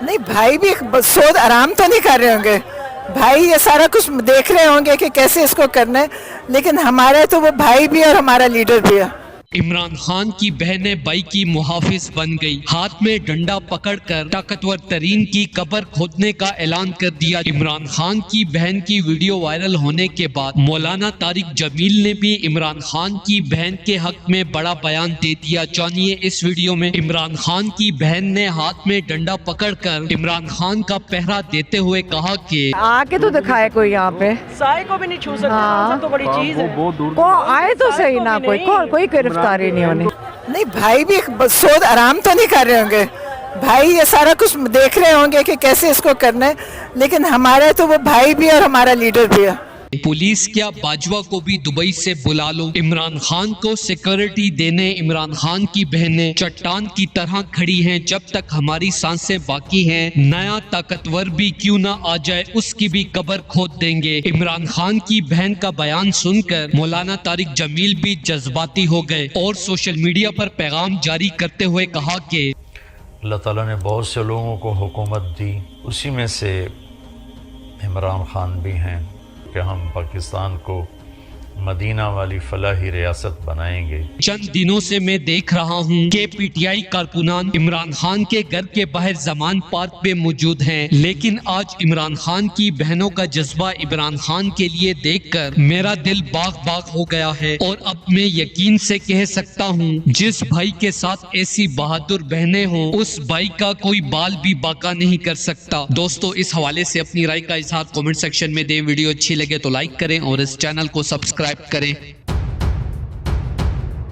नहीं भाई भी सोच आराम तो नहीं कर रहे होंगे, भाई ये सारा कुछ देख रहे होंगे कि कैसे इसको करना है, लेकिन हमारे तो वो भाई भी और हमारा लीडर भी है। इमरान खान की बहनें भाई की मुहाफिज बन गई, हाथ में डंडा पकड़कर ताकतवर तरीन की कब्र खोदने का ऐलान कर दिया। इमरान खान की बहन की वीडियो वायरल होने के बाद मौलाना तारिक जमील ने भी इमरान खान की बहन के हक में बड़ा बयान दे दिया। जानिए इस वीडियो में। इमरान खान की बहन ने हाथ में डंडा पकड़कर इमरान खान का पहरा देते हुए कहा कि आके तो दिखाए कोई यहाँ पे, साए को भी नहीं छू सकते। हाँ। तो बड़ी चीज है। को आए तो सही ना, कोई गिरफ्तारी नहीं होनी। नहीं भाई भी सोच आराम तो नहीं कर रहे होंगे, भाई ये सारा कुछ देख रहे होंगे कि कैसे इसको करना है, लेकिन हमारे तो वो भाई भी और हमारा लीडर भी है। पुलिस क्या बाजवा को भी दुबई से बुला लो। इमरान खान को सिक्योरिटी देने इमरान खान की बहनें चट्टान की तरह खड़ी हैं। जब तक हमारी सांसें बाकी हैं, नया ताकतवर भी क्यों ना आ जाए उसकी भी कब्र खोद देंगे। इमरान खान की बहन का बयान सुनकर मौलाना तारिक जमील भी जज्बाती हो गए और सोशल मीडिया पर पैगाम जारी करते हुए कहा कि अल्लाह ताला ने बहुत से लोगों को हुकूमत दी, उसी में से इमरान खान भी हैं कि हम पाकिस्तान को मदीना वाली फलाही रियासत बनाएंगे। चंद दिनों से मैं देख रहा हूं कि पीटीआई कारकुनान इमरान खान के घर के बाहर जमान पार्क पे मौजूद हैं, लेकिन आज इमरान खान की बहनों का जज्बा इमरान खान के लिए देखकर मेरा दिल बाग बाग हो गया है। और अब मैं यकीन से कह सकता हूं, जिस भाई के साथ ऐसी बहादुर बहनें हों, उस भाई का कोई बाल भी बाका नहीं कर सकता। दोस्तों, इस हवाले से अपनी राय का इजहार कमेंट सेक्शन में दें। वीडियो अच्छी लगे तो लाइक करें और इस चैनल को सब्सक्राइब करें।